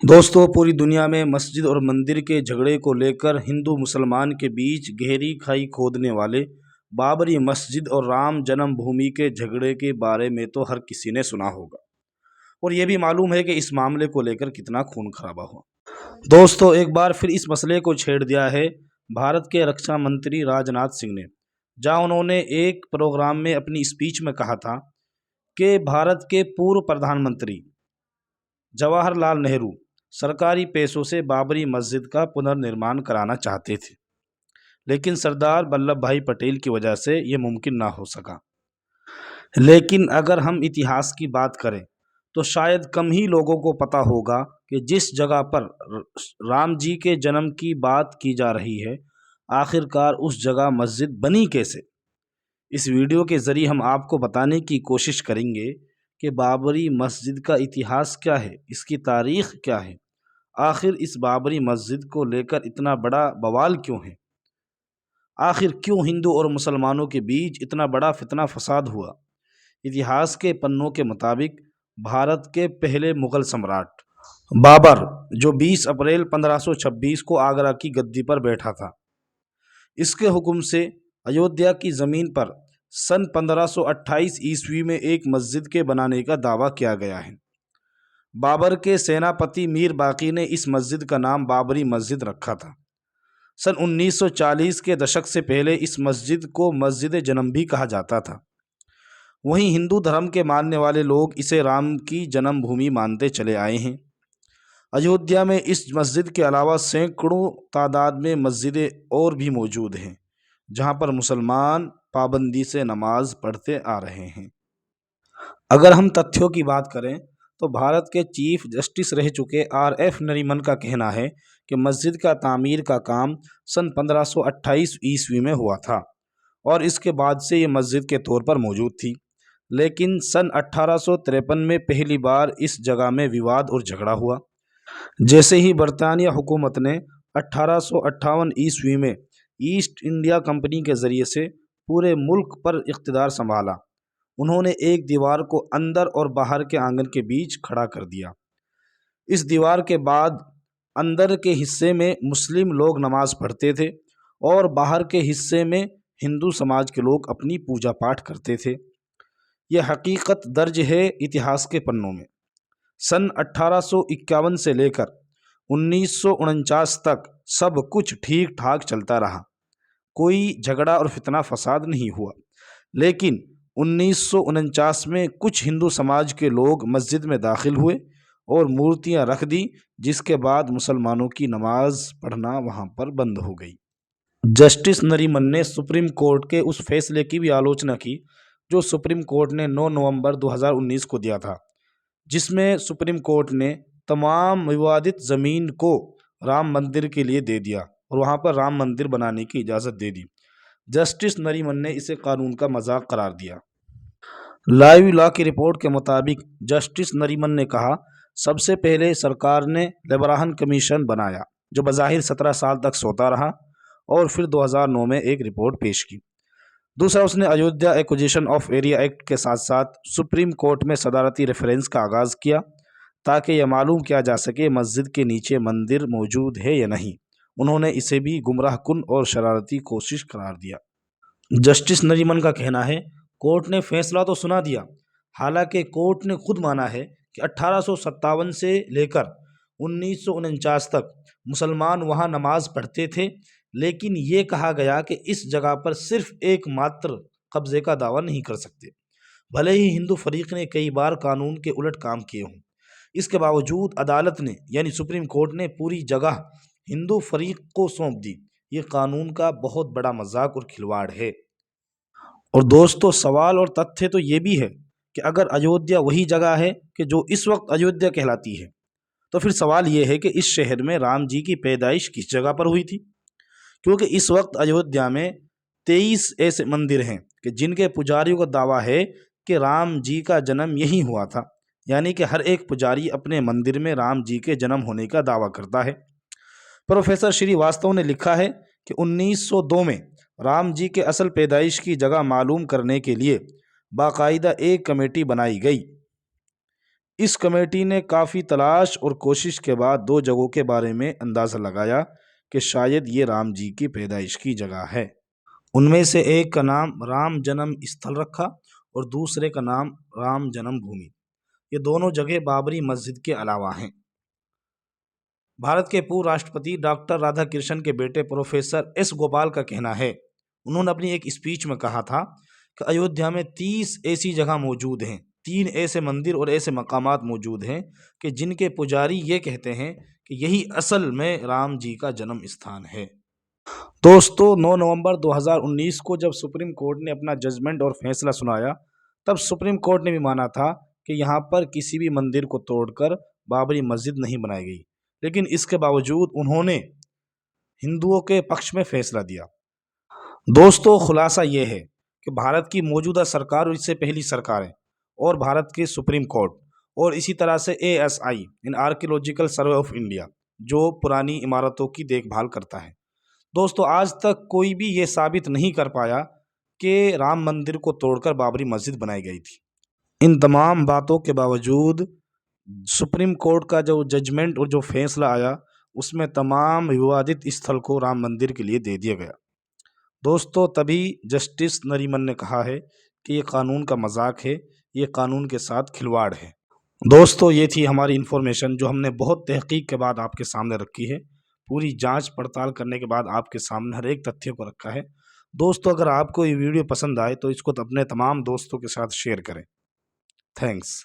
दोस्तों, पूरी दुनिया में मस्जिद और मंदिर के झगड़े को लेकर हिंदू मुसलमान के बीच गहरी खाई खोदने वाले बाबरी मस्जिद और राम जन्मभूमि के झगड़े के बारे में तो हर किसी ने सुना होगा। और ये भी मालूम है कि इस मामले को लेकर कितना खून खराबा हुआ। दोस्तों, एक बार फिर इस मसले को छेड़ दिया है भारत के रक्षा मंत्री राजनाथ सिंह ने, जहां उन्होंने एक प्रोग्राम में अपनी स्पीच में कहा था कि भारत के पूर्व प्रधानमंत्री जवाहरलाल नेहरू सरकारी पैसों से बाबरी मस्जिद का पुनर्निर्माण कराना चाहते थे, लेकिन सरदार वल्लभ भाई पटेल की वजह से ये मुमकिन ना हो सका। लेकिन अगर हम इतिहास की बात करें तो शायद कम ही लोगों को पता होगा कि जिस जगह पर राम जी के जन्म की बात की जा रही है, आखिरकार उस जगह मस्जिद बनी कैसे। इस वीडियो के ज़रिए हम आपको बताने की कोशिश करेंगे कि बाबरी मस्जिद का इतिहास क्या है, इसकी तारीख़ क्या है, आखिर इस बाबरी मस्जिद को लेकर इतना बड़ा बवाल क्यों है, आखिर क्यों हिंदू और मुसलमानों के बीच इतना बड़ा फितना फसाद हुआ। इतिहास के पन्नों के मुताबिक भारत के पहले मुग़ल सम्राट बाबर, जो 20 अप्रैल 1526 को आगरा की गद्दी पर बैठा था, इसके हुक्म से अयोध्या की ज़मीन पर सन 1528 ईस्वी में एक मस्जिद के बनाने का दावा किया गया है। बाबर के सेनापति मीर बाकी ने इस मस्जिद का नाम बाबरी मस्जिद रखा था। सन 1940 के दशक से पहले इस मस्जिद को मस्जिद जनम भी कहा जाता था। वहीं हिंदू धर्म के मानने वाले लोग इसे राम की जन्मभूमि मानते चले आए हैं। अयोध्या में इस मस्जिद के अलावा सैकड़ों तादाद में मस्जिदें और भी मौजूद हैं, जहां पर मुसलमान पाबंदी से नमाज पढ़ते आ रहे हैं। अगर हम तथ्यों की बात करें तो भारत के चीफ जस्टिस रह चुके RF नरीमन का कहना है कि मस्जिद का तामीर का काम सन 1528 ईस्वी में हुआ था और इसके बाद से ये मस्जिद के तौर पर मौजूद थी। लेकिन सन 1853 में पहली बार इस जगह में विवाद और झगड़ा हुआ। जैसे ही बरतानिया हुकूमत ने 1858 ईस्वी में ईस्ट इंडिया कंपनी के ज़रिए से पूरे मुल्क पर इख्तिदार संभाला, उन्होंने एक दीवार को अंदर और बाहर के आंगन के बीच खड़ा कर दिया। इस दीवार के बाद अंदर के हिस्से में मुस्लिम लोग नमाज पढ़ते थे और बाहर के हिस्से में हिंदू समाज के लोग अपनी पूजा पाठ करते थे। यह हकीकत दर्ज है इतिहास के पन्नों में। सन 1851 से लेकर 1949 तक सब कुछ ठीक ठाक चलता रहा, कोई झगड़ा और फितना फसाद नहीं हुआ। लेकिन 1949 में कुछ हिंदू समाज के लोग मस्जिद में दाखिल हुए और मूर्तियां रख दी, जिसके बाद मुसलमानों की नमाज पढ़ना वहां पर बंद हो गई। जस्टिस नरीमन ने सुप्रीम कोर्ट के उस फैसले की भी आलोचना की जो सुप्रीम कोर्ट ने 9 नवंबर 2019 को दिया था, जिसमें सुप्रीम कोर्ट ने तमाम विवादित ज़मीन को राम मंदिर के लिए दे दिया और वहां पर राम मंदिर बनाने की इजाज़त दे दी। जस्टिस नरीमन ने इसे कानून का मजाक करार दिया। लाइव लॉ की रिपोर्ट के मुताबिक जस्टिस नरीमन ने कहा, सबसे पहले सरकार ने लेबराहन कमीशन बनाया जो बज़ाहिर 17 साल तक सोता रहा और फिर 2009 में एक रिपोर्ट पेश की। दूसरा, उसने Ayodhya acquisition of area act के साथ साथ सुप्रीम कोर्ट में सदारती रेफरेंस का आगाज़ किया ताकि यह मालूम किया जा सके मस्जिद के नीचे मंदिर मौजूद है या नहीं। उन्होंने इसे भी गुमराहकुन और शरारती कोशिश करार दिया। जस्टिस नरीमन का कहना है, कोर्ट ने फैसला तो सुना दिया, हालांकि कोर्ट ने खुद माना है कि 1857 से लेकर 1949 तक मुसलमान वहां नमाज पढ़ते थे, लेकिन ये कहा गया कि इस जगह पर सिर्फ एकमात्र कब्जे का दावा नहीं कर सकते। भले ही हिंदू फरीक ने कई बार कानून के उलट काम किए हों, इसके बावजूद अदालत ने यानी सुप्रीम कोर्ट ने पूरी जगह हिंदू फरीक को सौंप दी। ये कानून का बहुत बड़ा मजाक और खिलवाड़ है। और दोस्तों, सवाल और तथ्य तो ये भी है कि अगर अयोध्या वही जगह है कि जो इस वक्त अयोध्या कहलाती है, तो फिर सवाल ये है कि इस शहर में राम जी की पैदाइश किस जगह पर हुई थी, क्योंकि इस वक्त अयोध्या में 23 ऐसे मंदिर हैं कि जिनके पुजारियों का दावा है कि राम जी का जन्म यहीं हुआ था। यानी कि हर एक पुजारी अपने मंदिर में राम जी के जन्म होने का दावा करता है। प्रोफेसर श्रीवास्तव ने लिखा है कि 1902 में राम जी के असल पैदाइश की जगह मालूम करने के लिए बाकायदा एक कमेटी बनाई गई। इस कमेटी ने काफ़ी तलाश और कोशिश के बाद दो जगहों के बारे में अंदाज़ा लगाया कि शायद ये राम जी की पैदाइश की जगह है। उनमें से एक का नाम राम जन्म स्थल रखा और दूसरे का नाम राम जन्मभूमि। ये दोनों जगह बाबरी मस्जिद के अलावा हैं। भारत के पूर्व राष्ट्रपति डॉक्टर राधाकृष्णन के बेटे प्रोफेसर एस गोपाल का कहना है, उन्होंने अपनी एक स्पीच में कहा था कि अयोध्या में 30 ऐसी जगह मौजूद हैं, 3 ऐसे मंदिर और ऐसे मकामात मौजूद हैं कि जिनके पुजारी ये कहते हैं कि यही असल में राम जी का जन्म स्थान है। दोस्तों, 9 नवंबर 2019 को जब सुप्रीम कोर्ट ने अपना जजमेंट और फैसला सुनाया, तब सुप्रीम कोर्ट ने भी माना था कि यहाँ पर किसी भी मंदिर को तोड़कर बाबरी मस्जिद नहीं बनाई गई, लेकिन इसके बावजूद उन्होंने हिंदुओं के पक्ष में फैसला दिया। दोस्तों, खुलासा ये है कि भारत की मौजूदा सरकार और इससे पहली सरकारें और भारत के सुप्रीम कोर्ट और इसी तरह से ASI in archaeological survey of India जो पुरानी इमारतों की देखभाल करता है, दोस्तों आज तक कोई भी ये साबित नहीं कर पाया कि राम मंदिर को तोड़कर बाबरी मस्जिद बनाई गई थी। इन तमाम बातों के बावजूद सुप्रीम कोर्ट का जो जजमेंट और जो फैसला आया, उसमें तमाम विवादित स्थल को राम मंदिर के लिए दे दिया गया। दोस्तों, तभी जस्टिस नरीमन ने कहा है कि ये कानून का मजाक है, ये कानून के साथ खिलवाड़ है। दोस्तों, ये थी हमारी इन्फॉर्मेशन जो हमने बहुत तहकीक के बाद आपके सामने रखी है। पूरी जांच पड़ताल करने के बाद आपके सामने हर एक तथ्य को रखा है। दोस्तों, अगर आपको ये वीडियो पसंद आए तो इसको तो अपने तमाम दोस्तों के साथ शेयर करें। थैंक्स।